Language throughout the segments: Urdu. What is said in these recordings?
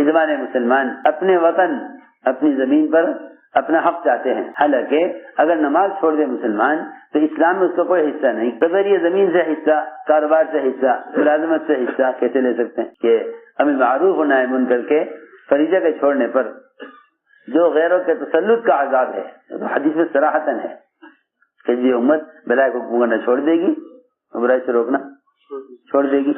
زبان مسلمان اپنے وطن اپنی زمین پر اپنا حق چاہتے ہیں، حالانکہ اگر نماز چھوڑ دے مسلمان تو اسلام میں اس کا کوئی حصہ نہیں۔ تو اگر یہ زمین سے حصہ، کاروبار سے حصہ، ملازمت سے حصہ کیسے لے سکتے ہیں کہ امر معروف و نہی منکر کے فریضے کے چھوڑنے پر جو غیروں کے تسلط کا عذاب ہے، تو حدیث میں صراحتاً ہے کہ یہ امت بلائی کو کرنا چھوڑ دے گی، برائی سے روکنا چھوڑ دے گی۔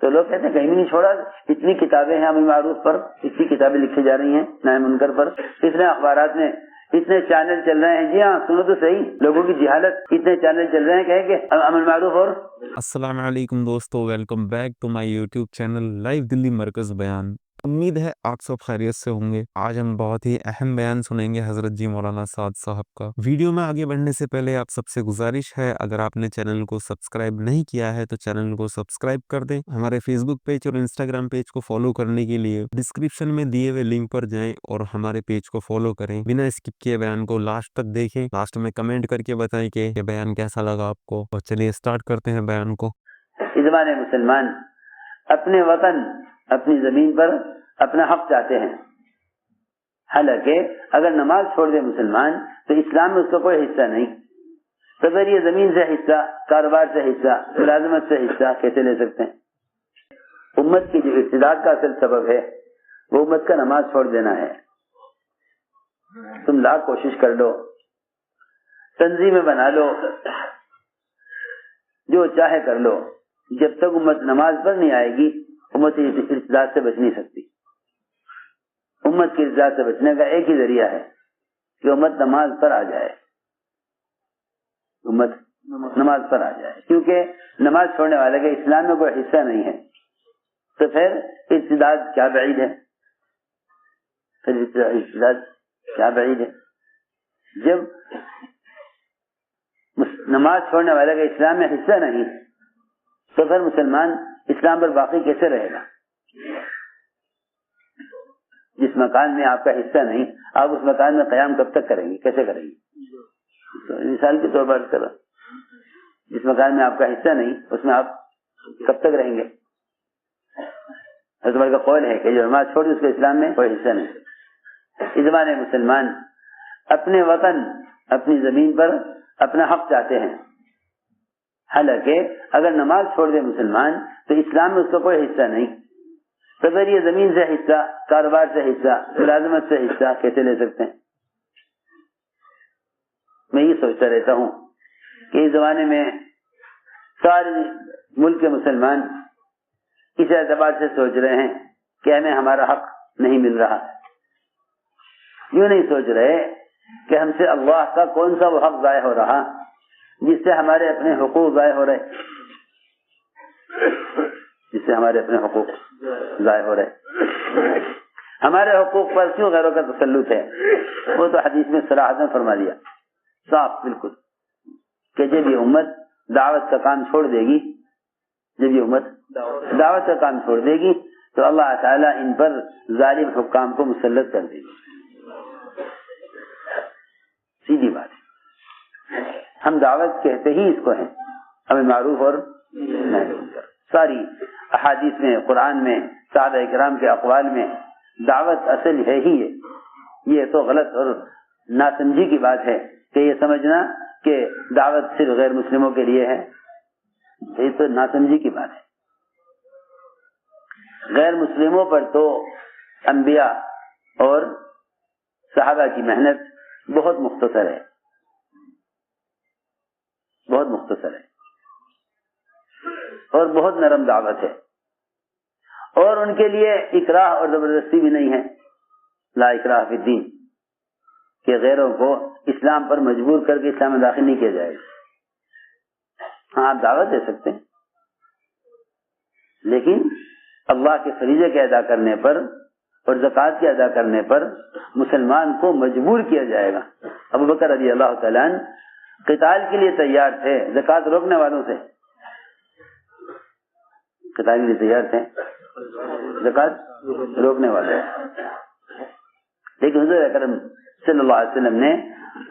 تو لوگ کہتے ہیں کہیں بھی نہیں چھوڑا، اتنی کتابیں ہیں امر معروف پر، اتنی کتابیں لکھی جا رہی ہیں نہی منکر پر، اتنے اخبارات میں اتنے چینل چل رہے ہیں۔ جی ہاں، سنو تو صحیح، لوگوں کی جہالت، اتنے چینل چل رہے ہیں کہیں کہ امر معروف اور السلام علیکم دوستو، welcome back to my YouTube channel live Delhi مرکز بیان۔ امید ہے آپ سب خیریت سے ہوں گے۔ آج ہم بہت ہی اہم بیان سنیں گے حضرت جی مولانا سعد صاحب کا۔ ویڈیو میں آگے بڑھنے سے پہلے آپ سب سے گزارش ہے، اگر آپ نے چینل کو سبسکرائب نہیں کیا ہے تو چینل کو سبسکرائب کر دیں۔ ہمارے فیس بک پیج اور انسٹاگرام پیج کو فالو کرنے کے لیے ڈسکرپشن میں دیے ہوئے لنک پر جائیں اور ہمارے پیج کو فالو کریں۔ بنا اسکپ کیے بیان کو لاسٹ تک دیکھیں، لاسٹ میں کمنٹ کر کے بتائیں کہ یہ بیان کیسا لگا آپ کو۔ اور چلیے اسٹارٹ کرتے ہیں بیان کو۔ زبان مسلمان اپنے وطن اپنی زمین پر اپنا حق چاہتے ہیں، حالانکہ اگر نماز چھوڑ دے مسلمان تو اسلام میں اس کا کوئی حصہ نہیں۔ تو اگر یہ زمین سے حصہ، کاروبار سے حصہ، ملازمت سے حصہ کیسے لے سکتے ہیں؟ امت کی جو ارتداد کا اصل سبب ہے وہ امت کا نماز چھوڑ دینا ہے۔ تم لاکھ کوشش کر لو، تنظیمیں بنا لو، جو چاہے کر لو، جب تک امت نماز پر نہیں آئے گی امت ارتداد سے بچ نہیں سکتی۔ امت کی ارتداد سے بچنے کا ایک ہی ذریعہ ہے کہ امت نماز پر آ جائے، امت نماز پر آ جائے، کیونکہ نماز چھوڑنے والے کا اسلام میں کوئی حصہ نہیں ہے۔ تو پھر ارتداد کیا بعید ہے، پھر ارتداد کیا بعید ہے؟ جب نماز چھوڑنے والے کا اسلام میں حصہ نہیں تو پھر مسلمان اسلام پر باقی کیسے رہے گا؟ جس مکان میں آپ کا حصہ نہیں، آپ اس مکان میں قیام کب تک کریں گے، کیسے کریں گے؟ مثال کے طور پر کرو، جس مکان میں آپ کا حصہ نہیں اس میں آپ کب تک رہیں گے؟ حضرت کا قول ہے کہ جو نماز چھوڑ دی اس کے اسلام میں کوئی حصہ نہیں۔ اس زمانے مسلمان اپنے وطن اپنی زمین پر اپنا حق چاہتے ہیں، حالانکہ اگر نماز چھوڑ دے مسلمان تو اسلام میں اس کا کوئی حصہ نہیں۔ تو اگر یہ زمین سے حصہ، کاروبار سے حصہ، ملازمت سے حصہ کیسے لے سکتے ہیں؟ میں یہ سوچتا رہتا ہوں کہ اس زمانے میں سارے ملک کے مسلمان اس اعتبار سے سوچ رہے ہیں کہ ہمیں ہمارا حق نہیں مل رہا، یوں نہیں سوچ رہے کہ ہم سے اللہ کا کون سا وہ حق ضائع ہو رہا جس سے ہمارے اپنے حقوق ضائع ہو رہے، جس سے ہمارے اپنے حقوق ضائع ہو رہے۔ ہمارے حقوق پر کیوں غیروں کا تسلط ہے؟ وہ تو حدیث میں صراحت میں فرما دیا صاف بالکل کہ جب یہ امت دعوت کا کام چھوڑ دے گی، جب یہ امت دعوت کا کام چھوڑ دے گی تو اللہ تعالیٰ ان پر ظالم حکام کو مسلط کر دے گی۔ سیدھی بات ہے، ہم دعوت کہتے ہی اس کو ہیں، ہمیں معروف اور نہی منکر۔ ساری احادیث میں، قرآن میں، صحابہ کرام کے اقوال میں دعوت اصل ہے ہی ہے۔ یہ تو غلط اور ناسمجھی کی بات ہے کہ یہ سمجھنا کہ دعوت صرف غیر مسلموں کے لیے ہے، یہ تو ناسمجھی کی بات ہے۔ غیر مسلموں پر تو انبیاء اور صحابہ کی محنت بہت مختصر ہے، بہت مختصر ہے اور بہت نرم دعوت ہے، اور ان کے لیے اکراہ اور زبردستی بھی نہیں ہے، لا اکراہ فی الدین، کہ غیروں کو اسلام پر مجبور کر کے اسلام میں داخل نہیں کیا جائے گا۔ ہاں آپ دعوت دے سکتے ہیں، لیکن اللہ کے فریضے کے ادا کرنے پر اور زکوٰۃ کے ادا کرنے پر مسلمان کو مجبور کیا جائے گا۔ ابو بکر رضی اللہ تعالیٰ عنہ قتال کے لیے تیار تھے زکوٰۃ روکنے والوں سے، قتال کے لیے تیار تھے زکوٰۃ روکنے والے، لیکن حضور اکرم صلی اللہ علیہ وسلم نے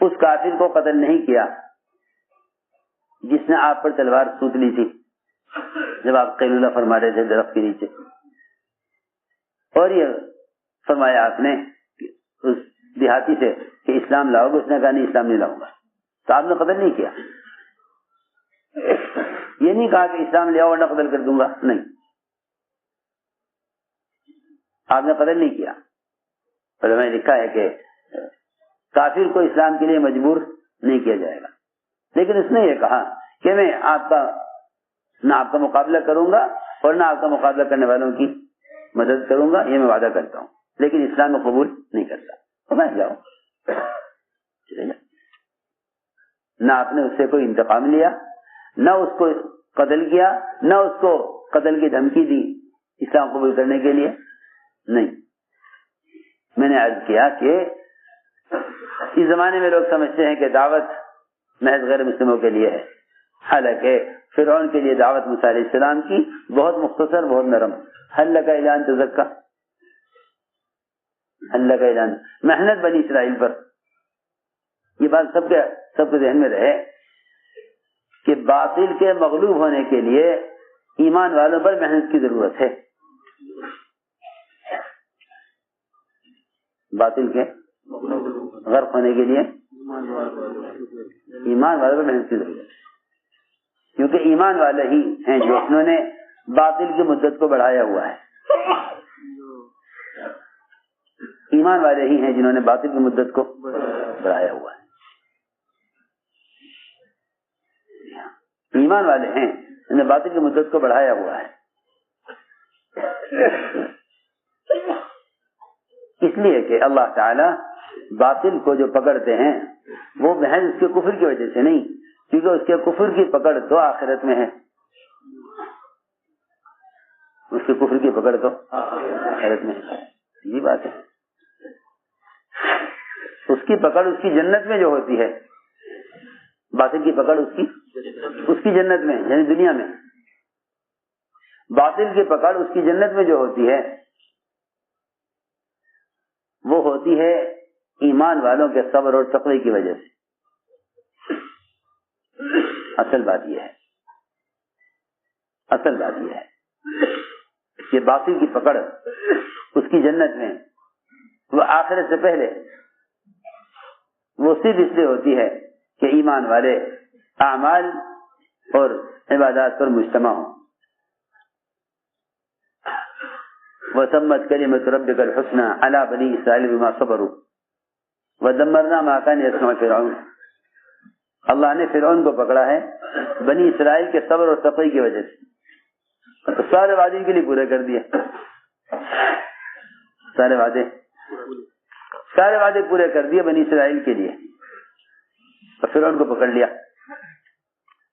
اس کافر کو قتل نہیں کیا جس نے آپ پر تلوار سوت لی تھی جب آپ قیلولہ فرما رہے تھے درخت کے نیچے، اور یہ فرمایا آپ نے اس دیہاتی سے کہ اسلام لاؤ گے؟ اس نے کہا نہیں اسلام نہیں لاؤں گا. تو آپ نے قتل نہیں کیا. یہ نہیں کہا کہ اسلام لے آؤ ورنہ قتل کر دوں گا، نہیں، آپ نے قتل نہیں کیا. علماء نے لکھا ہے کہ کافر کو اسلام کے لیے مجبور نہیں کیا جائے گا، لیکن اس نے یہ کہا کہ میں نہ آپ کا مقابلہ کروں گا اور نہ آپ کا مقابلہ کرنے والوں کی مدد کروں گا، یہ میں وعدہ کرتا ہوں، لیکن اسلام کو قبول نہیں کرتا. تو میں جاؤ، نہ آپ نے اس سے کوئی انتقام لیا، نہ اس کو قتل کیا، نہ اس کو قتل کی دھمکی دی اسلام قبول کرنے کے لیے، نہیں. میں نے عرض کیا کہ اس زمانے میں لوگ سمجھتے ہیں کہ دعوت محض غیر مسلموں کے لیے ہے، حالانکہ فرعون کے لیے دعوت موسیٰ علیہ السلام کی بہت مختصر، بہت نرم. حل لک الی ان تزکا، حل لک الی ان، محنت بنی اسرائیل پر. یہ بات سب کے ذہن میں رہے کہ باطل کے مغلوب ہونے کے لیے ایمان والوں پر محنت کی ضرورت ہے. باطل کے غرق ہونے کے لیے ایمان والوں پر محنت کی ضرورت ہے، کیونکہ ایمان والے ہی ہیں جو انہوں نے باطل کی مدت کو بڑھایا ہوا ہے. ایمان والے ہی ہیں جنہوں نے باطل کی مدت کو بڑھایا ہوا ہے. ایمان والے ہیں جنہوں نے باطل کی مدت کو بڑھایا ہوا ہے. اس لیے کہ اللہ تعالی باطل کو جو پکڑتے ہیں وہ محض اس کے کفر کی وجہ سے نہیں، کیونکہ اس کے کفر کی پکڑ تو آخرت میں ہے. اس کے کفر کی پکڑ تو آخرت میں ہے، یہ بات ہے. اس کی پکڑ اس کی جنت میں جو ہوتی ہے، باطل کی پکڑ اس کی جنت میں، یعنی دنیا میں. باطل کی پکڑ اس کی جنت میں جو ہوتی ہے وہ ہوتی ہے ایمان والوں کے صبر اور تقوی کی وجہ سے. اصل بات یہ ہے کہ باطل کی پکڑ اس کی جنت میں وہ آخرت سے پہلے وہ صرف اس لیے ہوتی ہے کہ ایمان والے اعمال اور عبادات پر مجتمع ہوں. وَتَمَّتْ كَلِمَةُ رَبِّكَ الْحُسْنَى عَلَى بَنِي إِسْرَائِيلَ بِمَا صَبَرُوا وَدَمَّرْنَا مَا كَانَ يَصْنَعُ فِرْعَوْنُ. اللہ نے فرعون کو پکڑا ہے بنی اسرائیل کے صبر اور تقوی کی وجہ سے. تو سارے وعدے کے لیے پورے کر دیے، سارے وعدے پورے کر دیے بنی اسرائیل کے لیے، اور فرعون کو پکڑ لیا.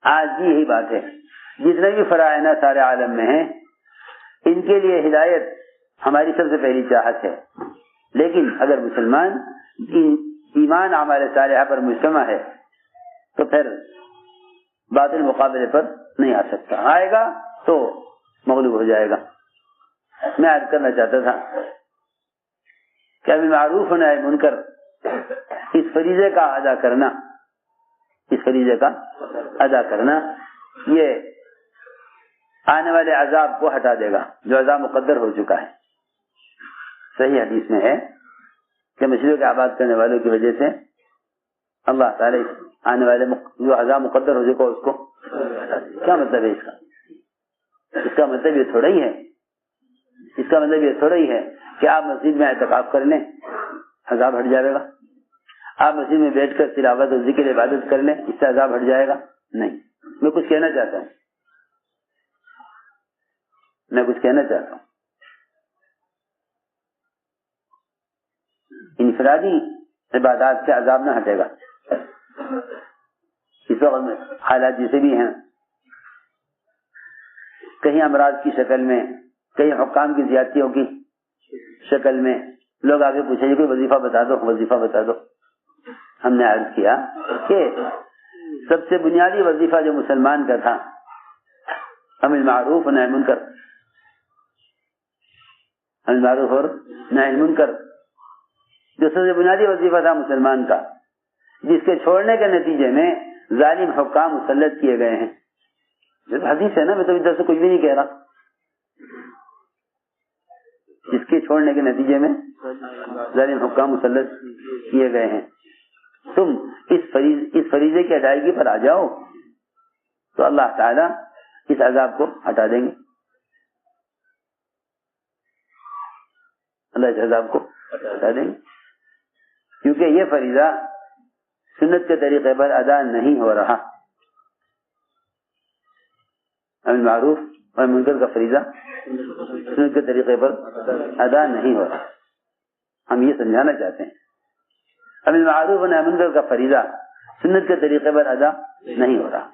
آج بھی یہی بات ہے، جتنے بھی فرائض سارے عالم میں ہیں ان کے لیے ہدایت ہماری سب سے پہلی چاہت ہے. لیکن اگر مسلمان ایمان اعمال صالحہ پر مجتمع ہے تو پھر باطل مقابلے پر نہیں آ سکتا، آئے گا تو مغلوب ہو جائے گا. میں عرض کرنا چاہتا تھا کہ امر معروف و نہی منکر اس فریضے کا ادا کرنا یہ آنے والے عذاب کو ہٹا دے گا جو عذاب مقدر ہو چکا ہے. صحیح حدیث میں ہے کہ مشرق کے آباد کرنے والوں کی وجہ سے اللہ تعالی آنے والے جو عذاب مقدر ہو چکا اس کو ہٹا دے. کیا مطلب ہے اس کا مطلب یہ تھوڑا ہی ہے کہ آپ مسجد میں اعتکاف کر لیں عذاب ہٹ جائے گا، آپ مسجد میں بیٹھ کر تلاوت اور ذکر عبادت کر لیں اس سے عذاب ہٹ جائے گا. نہیں، میں کچھ کہنا چاہتا ہوں انفرادی عبادات سے عذاب نہ ہٹے گا. اس وقت میں حالات جیسے بھی ہیں، کہیں امراض کی شکل میں، کہیں حکام کی زیادتیوں کی شکل میں لوگ آگے پوچھیں گے کوئی وظیفہ بتا دو. ہم نے عرض کیا کہ سب سے بنیادی وظیفہ جو مسلمان کا تھا امر معروف و نہی منکر، جو سب سے بنیادی وظیفہ تھا مسلمان کا، جس کے چھوڑنے کے نتیجے میں ظالم حکام مسلط کیے گئے ہیں. جو حدیث ہے نا، میں تو ادھر سے کچھ بھی نہیں کہہ رہا. جس کے چھوڑنے کے نتیجے میں ظالم حکام مسلط کیے گئے ہیں، تم اس فریضے کی ادائیگی پر آ جاؤ تو اللہ تعالیٰ اس عذاب کو ہٹا دیں گے، اللہ اس عذاب کو ہٹا دیں گے، کیونکہ یہ فریضہ سنت کے طریقے پر ادا نہیں ہو رہا۔ امر معروف اور منکر کا فریضہ سنت کے طریقے پر ادا نہیں ہو رہا، ہم یہ سمجھانا چاہتے ہیں۔ امر معروف اور نہی منکر کا فریضہ سنت کے طریقے پر ادا نہیں ہو رہا،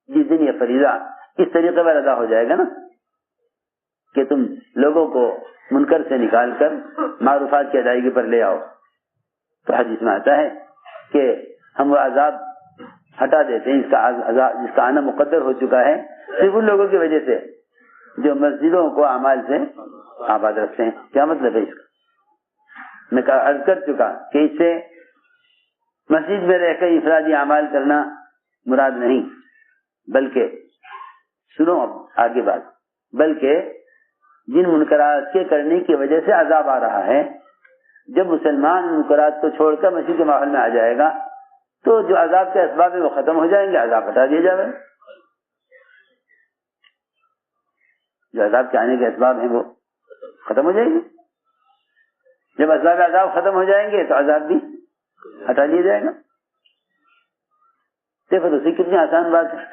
جس دن یہ فریضہ اس طریقے پر ادا ہو جائے گا نا کہ تم لوگوں کو منکر سے نکال کر معروفات کی ادائیگی پر لے آؤ، تو حدیث میں آتا ہے کہ ہم وہ عذاب ہٹا دیتے ہیں جس کا آنا مقدر ہو چکا ہے، صرف ان لوگوں کی وجہ سے جو مسجدوں کو اعمال سے آباد رکھتے ہیں۔ کیا مطلب ہے اس کا؟ میں عرض کر چکا کہ اس سے مسجد میں رہ کر انفرادی اعمال کرنا مراد نہیں، بلکہ سنو اب آگے بات، بلکہ جن منکرات کے کرنے کی وجہ سے عذاب آ رہا ہے، جب مسلمان منکرات کو چھوڑ کر مسجد کے ماحول میں آ جائے گا تو جو عذاب کے اسباب ہیں وہ ختم ہو جائیں گے، عذاب ہٹا دیا جائے گا، جو عذاب کے آنے کے اسباب ہیں وہ ختم ہو جائیں گے۔ جب اسباب عذاب ختم ہو جائیں گے تو عذاب بھی ہٹا دیا جائے گا۔ دیکھو دوسری کتنی آسان بات ہے۔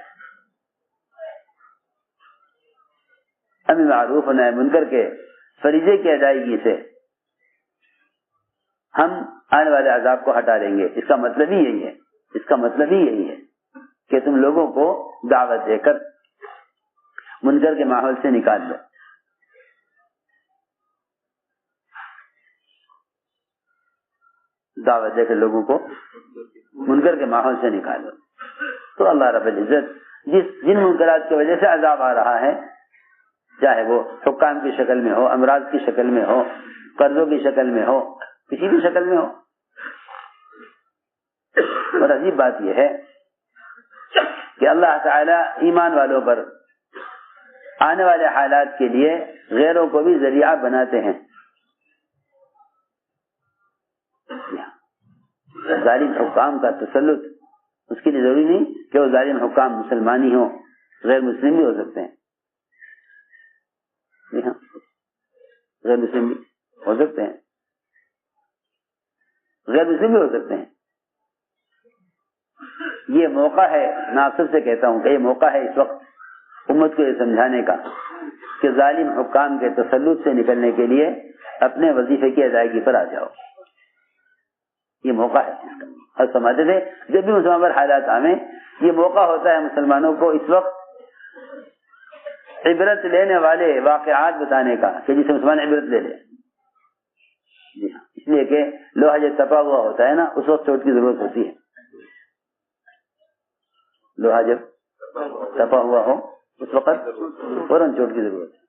امر معروف و نہی منکر کے فریضے کی ادائیگی سے ہم آنے والے عذاب کو ہٹا دیں گے۔ اس کا مطلب ہی یہی ہے کہ تم لوگوں کو دعوت دے کر منکر کے ماحول سے نکال لو۔ دعوت دے کر لوگوں کو منکر کے ماحول سے نکالو تو اللہ رب العزت جن منکرات کی وجہ سے عذاب آ رہا ہے، چاہے وہ حکام کی شکل میں ہو، امراض کی شکل میں ہو، قرضوں کی شکل میں ہو، کسی بھی شکل میں ہو۔ اور عجیب بات یہ ہے کہ اللہ تعالی ایمان والوں پر آنے والے حالات کے لیے غیروں کو بھی ذریعہ بناتے ہیں۔ ظالم حکام کا تسلط، اس کے لیے ضروری نہیں کہ وہ ظالم حکام مسلمان ہی ہوں، غیر مسلم بھی ہو سکتے ہیں، غیر مسلم بھی ہو سکتے ہیں، غیر مسلم بھی ہو سکتے ہیں۔ یہ موقع ہے، میں آپ سب سے کہتا ہوں کہ یہ موقع ہے اس وقت امت کو یہ سمجھانے کا کہ ظالم حکام کے تسلط سے نکلنے کے لیے اپنے وظیفے کی ادائیگی پر آ جاؤ۔ یہ موقع ہے اس کا، اور سمجھتے تھے جب بھی مسلمان پر حالات آئیں یہ موقع ہوتا ہے مسلمانوں کو اس وقت عبرت لینے والے واقعات بتانے کا کہ جسے مسلمان عبرت لے لے۔ جی ہاں، اس لیے کہ لوہا جب تپا ہوا ہوتا ہے نا اس وقت چوٹ کی ضرورت ہوتی ہے، لوہا جب تپا ہوا ہو اس وقت فوراً چوٹ کی ضرورت ہے۔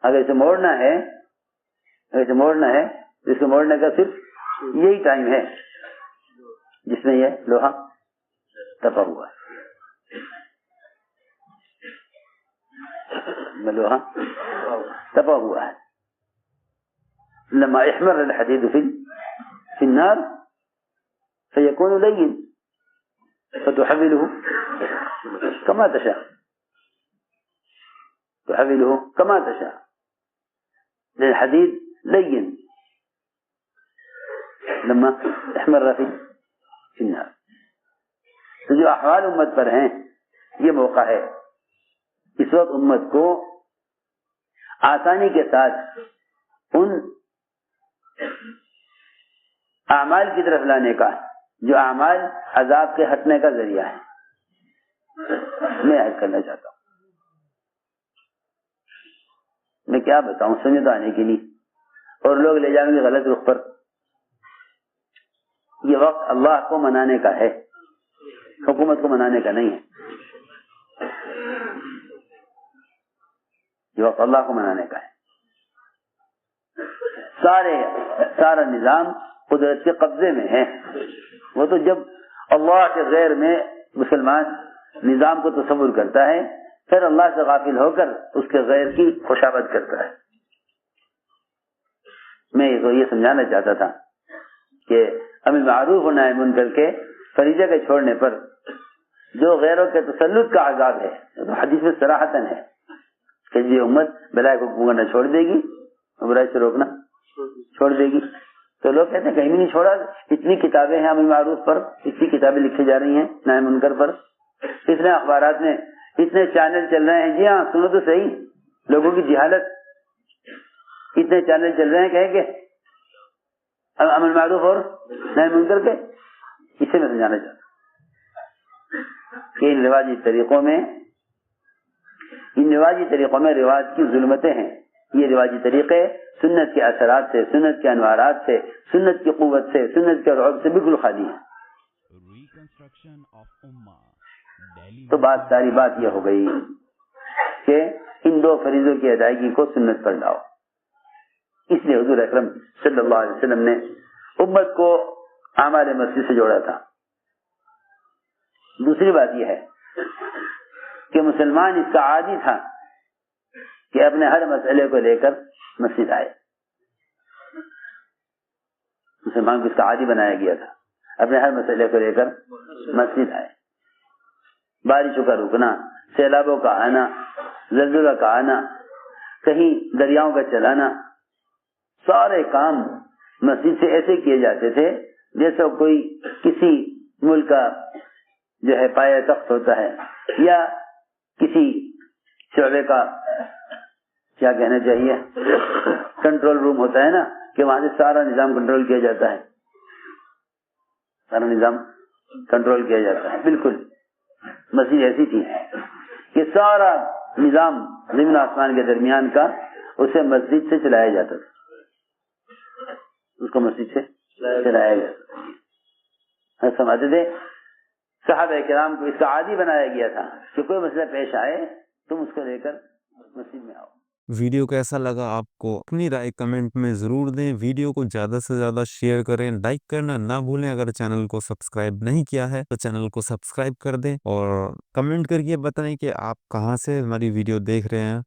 اگر اسے موڑنا ہے تو اس کو موڑنے کا صرف یہی ٹائم ہے جس میں یہ لوہا تپا ہوا ہے، لوہا تپا ہوا ہے۔ لما احمر الحديد في النار فيكون لين فتحوله كما تشاء، الحديد لين لما احمر في النار۔ تو جو احوال امت پر ہیں یہ موقع ہے اس وقت امت کو آسانی کے ساتھ ان اعمال کی طرف لانے کا جو اعمال عذاب کے ہٹنے کا ذریعہ ہے۔ میں عرض کرنا چاہتا ہوں، میں کیا بتاؤں سمجھ تو آنے کے لیے، اور لوگ لے جائیں گے غلط رخ پر۔ یہ وقت اللہ کو منانے کا ہے، حکومت کو منانے کا نہیں ہے۔ یہ وقت اللہ کو منانے کا ہے۔ سارا نظام قدرت کے قبضے میں ہے۔ وہ تو جب اللہ کے غیر میں مسلمان نظام کو تصور کرتا ہے پھر اللہ سے غافل ہو کر اس کے غیر کی خوشامد کرتا ہے۔ میں یہ سمجھانا چاہتا تھا کہ امر معروف و نہی منکر کے فریضے کے چھوڑنے پر جو غیروں کے تسلط کا عذاب ہے، تو حدیث میں صراحتاً ہے کہ یہ امت بلائی کو کرنا چھوڑ دے گی، برائی سے روکنا چھوڑ دے گی. تو لوگ کہتے ہیں کہیں بھی نہیں چھوڑا، اتنی کتابیں ہیں امر معروف پر، اتنی کتابیں لکھی جا رہی ہیں نہی منکر پر، اتنے اخبارات میں اتنے چینل چل رہے ہیں. جی ہاں، سنو تو صحیح، لوگوں کی جہالت، اتنے چینل چل رہے ہیں کہیں کہ امر معروف اور نہی منکر کے. اسے میں سمجھانا چاہتا کہ ان رواجی طریقوں میں رواج کی ظلمتیں ہیں. یہ رواجی طریقے سنت کے اثرات سے، سنت کے انوارات سے، سنت کی قوت سے، سنت کے رعب سے بالکل خالی ہیں. تو ساری بات یہ ہو گئی کہ ان دو فریضوں کی ادائیگی کو سنت پر لاؤ. اس لیے حضور اکرم صلی اللہ علیہ وسلم نے امت کو اعمال مسجد سے جوڑا تھا. دوسری بات یہ ہے کہ مسلمان اس کا عادی تھا کہ اپنے ہر مسئلے کو لے کر مسجد آئے. مسلمان کو اس کا عادی بنایا گیا تھا، اپنے ہر مسئلے کو لے کر مسجد آئے. بارشوں کا رکنا، سیلابوں کا آنا، زلزلہ کا آنا، کہیں دریاؤں کا چلانا، سارے کام مسجد سے ایسے کیے جاتے تھے جیسا کوئی کسی ملک کا جو ہے پایہ تخت ہوتا ہے، یا کسی شعبے کا کیا کہنا چاہیے کنٹرول روم ہوتا ہے نا، کہ وہاں سے سارا نظام کنٹرول کیا جاتا ہے، سارا نظام کنٹرول کیا جاتا ہے. بالکل مسجد ایسی تھی کہ سارا نظام زمین آسمان کے درمیان کا اسے مسجد سے چلایا جاتا تھا، اس کو مسجد سے چلایا جاتا تھا. سمجھتے تھے صحابہ کرام کو اس کا عادی بنایا گیا تھا کہ کوئی مسئلہ پیش آئے تم اس کو لے کر مسجد میں آؤ. ویڈیو کیسا لگا آپ کو اپنی رائے کمنٹ میں ضرور دیں. ویڈیو کو زیادہ سے زیادہ شیئر کریں، لائک کرنا نہ بھولیں. اگر چینل کو سبسکرائب نہیں کیا ہے تو چینل کو سبسکرائب کر دیں اور کمنٹ کر کے بتائیں کہ آپ کہاں سے ہماری ویڈیو دیکھ رہے ہیں.